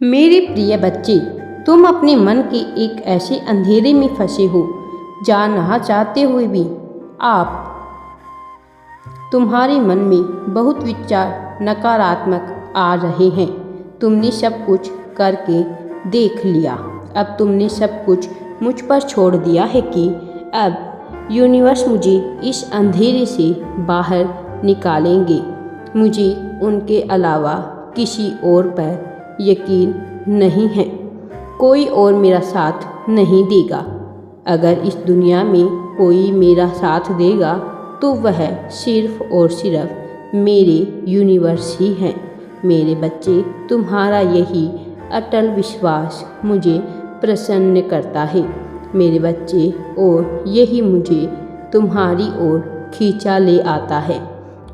मेरे प्रिय बच्चे, तुम अपने मन के एक ऐसे अंधेरे में फंसे हो जानना चाहते हुए भी आप तुम्हारे मन में बहुत विचार नकारात्मक आ रहे हैं। तुमने सब कुछ करके देख लिया, अब तुमने सब कुछ मुझ पर छोड़ दिया है कि अब यूनिवर्स मुझे इस अंधेरे से बाहर निकालेंगे। मुझे उनके अलावा किसी और पर यकीन नहीं है, कोई और मेरा साथ नहीं देगा। अगर इस दुनिया में कोई मेरा साथ देगा तो वह सिर्फ और सिर्फ मेरे यूनिवर्स ही हैं। मेरे बच्चे, तुम्हारा यही अटल विश्वास मुझे प्रसन्न करता है मेरे बच्चे, और यही मुझे तुम्हारी ओर खींचा ले आता है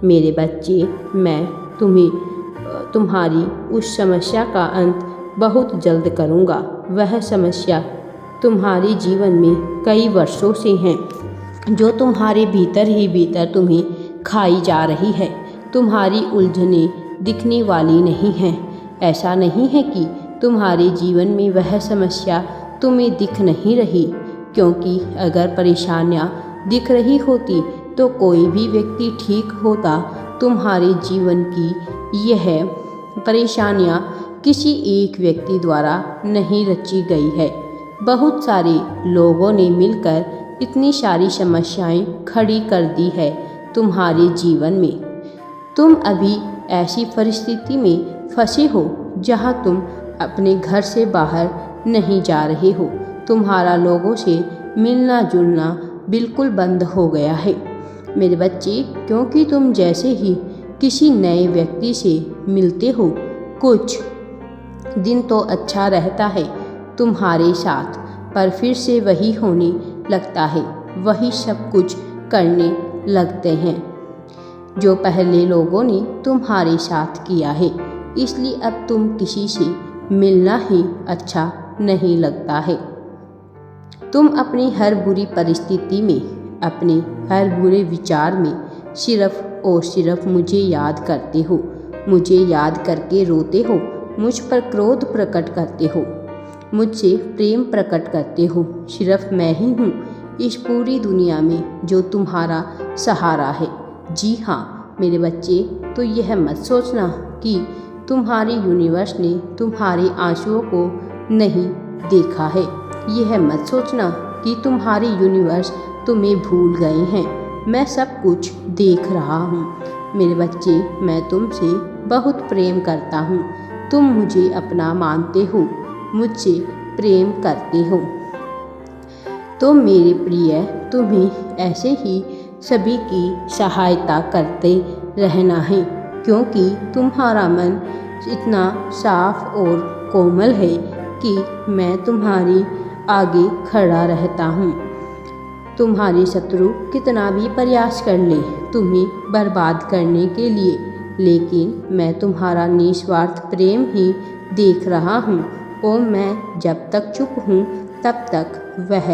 मेरे बच्चे। मैं तुम्हारी उस समस्या का अंत बहुत जल्द करूँगा। वह समस्या तुम्हारे जीवन में कई वर्षों से है, जो तुम्हारे भीतर ही भीतर तुम्हें खाई जा रही है। तुम्हारी उलझनें दिखने वाली नहीं हैं। ऐसा नहीं है कि तुम्हारे जीवन में वह समस्या तुम्हें दिख नहीं रही, क्योंकि अगर परेशानियाँ दिख रही होती तो कोई भी व्यक्ति ठीक होता। तुम्हारे जीवन की यह परेशानियाँ किसी एक व्यक्ति द्वारा नहीं रची गई है। बहुत सारे लोगों ने मिलकर इतनी सारी समस्याएं खड़ी कर दी है तुम्हारे जीवन में। तुम अभी ऐसी परिस्थिति में फंसे हो जहां तुम अपने घर से बाहर नहीं जा रहे हो। तुम्हारा लोगों से मिलना जुलना बिल्कुल बंद हो गया है मेरे बच्चे, क्योंकि तुम जैसे ही किसी नए व्यक्ति से मिलते हो, कुछ दिन तो अच्छा रहता है तुम्हारे साथ, पर फिर से वही होने लगता है। वही सब कुछ करने लगते हैं जो पहले लोगों ने तुम्हारे साथ किया है। इसलिए अब तुम किसी से मिलना ही अच्छा नहीं लगता है। तुम अपनी हर बुरी परिस्थिति में, अपने हर बुरे विचार में सिर्फ और सिर्फ मुझे याद करते हो। मुझे याद करके रोते हो, मुझ पर क्रोध प्रकट करते हो, मुझसे प्रेम प्रकट करते हो। सिर्फ मैं ही हूँ इस पूरी दुनिया में जो तुम्हारा सहारा है। जी हाँ मेरे बच्चे, तो यह मत सोचना कि तुम्हारे यूनिवर्स ने तुम्हारे आंसुओं को नहीं देखा है। यह मत सोचना कि तुम्हारे यूनिवर्स तुम्हें भूल गए हैं। मैं सब कुछ देख रहा हूँ मेरे बच्चे। मैं तुमसे बहुत प्रेम करता हूँ। तुम मुझे अपना मानते हो, मुझसे प्रेम करते हो। तो मेरे प्रिय, तुम्हें ऐसे ही सभी की सहायता करते रहना है, क्योंकि तुम्हारा मन इतना साफ और कोमल है कि मैं तुम्हारी आगे खड़ा रहता हूँ। तुम्हारे शत्रु कितना भी प्रयास कर ले तुम्हें बर्बाद करने के लिए, लेकिन मैं तुम्हारा निस्वार्थ प्रेम ही देख रहा हूँ। और मैं जब तक चुप हूँ तब तक वह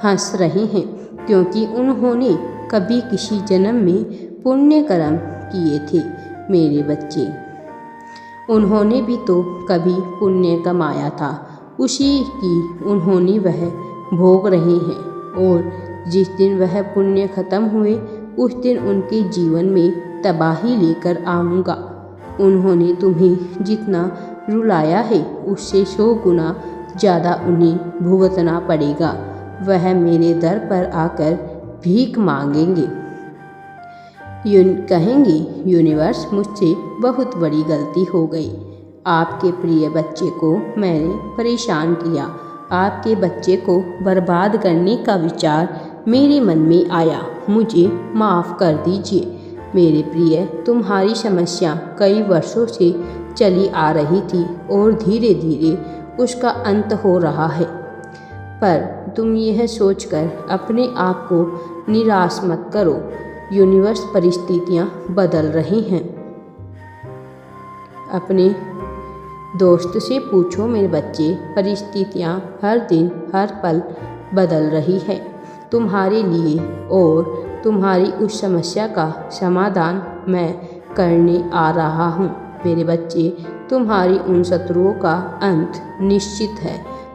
हंस रहे हैं, क्योंकि उन्होंने कभी किसी जन्म में पुण्य कर्म किए थे मेरे बच्चे। उन्होंने भी तो कभी पुण्य कमाया था, उसी की उन्होंने वह भोग रहे हैं। और जिस दिन वह पुण्य खत्म हुए उस दिन उनके जीवन में तबाही लेकर आऊँगा। उन्होंने तुम्हें जितना रुलाया है उससे 100 गुना ज़्यादा उन्हें भुगतना पड़ेगा। वह मेरे दर पर आकर भीख मांगेंगे, कहेंगे यूनिवर्स मुझसे बहुत बड़ी गलती हो गई। आपके प्रिय बच्चे को मैंने परेशान किया। आपके बच्चे को बर्बाद करने का विचार मेरे मन में आया। मुझे माफ़ कर दीजिए मेरे प्रिय। तुम्हारी समस्या कई वर्षों से चली आ रही थी और धीरे धीरे उसका अंत हो रहा है, पर तुम यह सोचकर अपने आप को निराश मत करो। यूनिवर्स परिस्थितियाँ बदल रही हैं। अपने दोस्त से पूछो मेरे बच्चे, परिस्थितियाँ हर दिन हर पल बदल रही है तुम्हारे लिए, और तुम्हारी उस समस्या का समाधान मैं करने आ रहा हूँ मेरे बच्चे। तुम्हारी उन शत्रुओं का अंत निश्चित है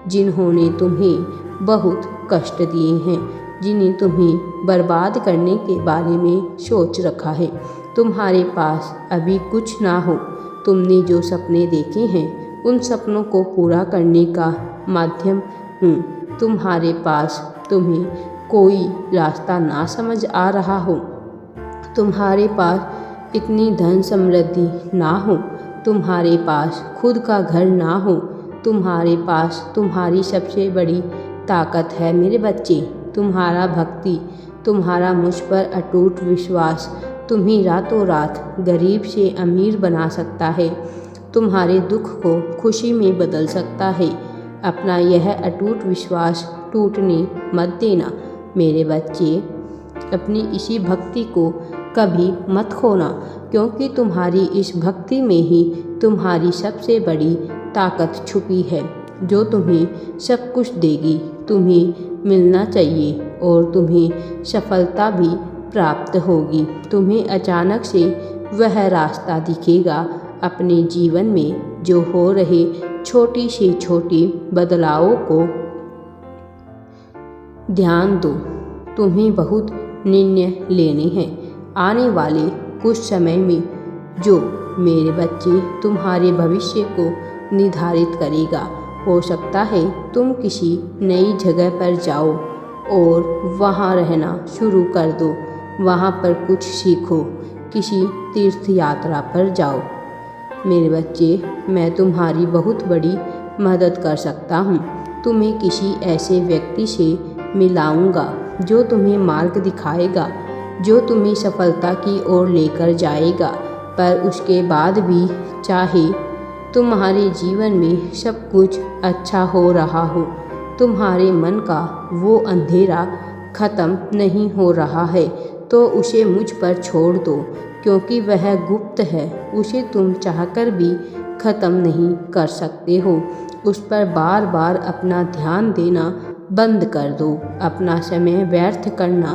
जिन्होंने तुम्हें बहुत कष्ट दिए हैं, जिन्हें तुम्हें बर्बाद करने के बारे में सोच रखा है। तुम्हारे पास अभी कुछ ना हो। तुमने जो सपने देखे हैं उन सपनों को पूरा करने का माध्यम हूँ। तुम्हारे पास तुम्हें कोई रास्ता ना समझ आ रहा हो, तुम्हारे पास इतनी धन समृद्धि ना हो, तुम्हारे पास खुद का घर ना हो, तुम्हारे पास तुम्हारी सबसे बड़ी ताकत है मेरे बच्चे, तुम्हारा भक्ति, तुम्हारा मुझ पर अटूट विश्वास तुम्हें रातों रात गरीब से अमीर बना सकता है, तुम्हारे दुख को खुशी में बदल सकता है। अपना यह अटूट विश्वास टूटने मत देना मेरे बच्चे। अपनी इसी भक्ति को कभी मत खोना, क्योंकि तुम्हारी इस भक्ति में ही तुम्हारी सबसे बड़ी ताकत छुपी है, जो तुम्हें सब कुछ देगी। तुम्हें मिलना चाहिए और तुम्हें सफलता भी प्राप्त होगी। तुम्हें अचानक से वह रास्ता दिखेगा। अपने जीवन में जो हो रहे छोटी से छोटी बदलावों को ध्यान दो। तुम्हें बहुत निर्णय लेने हैं आने वाले कुछ समय में, जो मेरे बच्चे तुम्हारे भविष्य को निर्धारित करेगा। हो सकता है तुम किसी नई जगह पर जाओ और वहाँ रहना शुरू कर दो, वहाँ पर कुछ सीखो, किसी तीर्थ यात्रा पर जाओ। मेरे बच्चे, मैं तुम्हारी बहुत बड़ी मदद कर सकता हूँ। तुम्हें किसी ऐसे व्यक्ति से मिलाऊंगा जो तुम्हें मार्ग दिखाएगा, जो तुम्हें सफलता की ओर लेकर जाएगा। पर उसके बाद भी चाहे तुम्हारे जीवन में सब कुछ अच्छा हो रहा हो, तुम्हारे मन का वो अंधेरा खत्म नहीं हो रहा है, तो उसे मुझ पर छोड़ दो, क्योंकि वह गुप्त है। उसे तुम चाहकर भी खत्म नहीं कर सकते हो। उस पर बार बार अपना ध्यान देना बंद कर दो, अपना समय व्यर्थ करना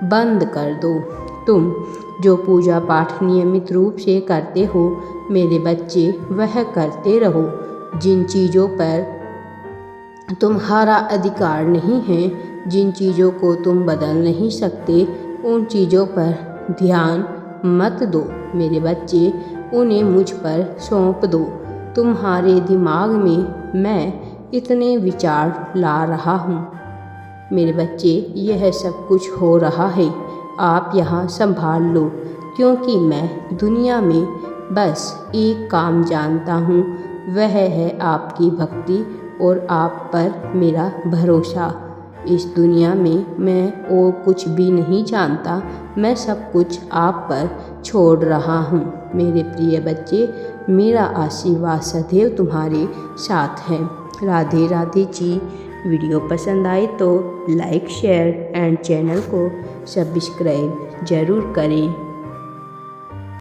बंद कर दो। तुम जो पूजा पाठ नियमित रूप से करते हो मेरे बच्चे, वह करते रहो। जिन चीज़ों पर तुम्हारा अधिकार नहीं है, जिन चीज़ों को तुम बदल नहीं सकते, उन चीज़ों पर ध्यान मत दो मेरे बच्चे, उन्हें मुझ पर सौंप दो। तुम्हारे दिमाग में मैं इतने विचार ला रहा हूँ मेरे बच्चे, यह सब कुछ हो रहा है, आप यहाँ संभाल लो, क्योंकि मैं दुनिया में बस एक काम जानता हूँ, वह है आपकी भक्ति और आप पर मेरा भरोसा। इस दुनिया में मैं और कुछ भी नहीं जानता, मैं सब कुछ आप पर छोड़ रहा हूँ मेरे प्रिय बच्चे। मेरा आशीर्वाद सदैव तुम्हारे साथ है। राधे राधे जी। वीडियो पसंद आए तो लाइक शेयर एंड चैनल को सब्सक्राइब ज़रूर करें।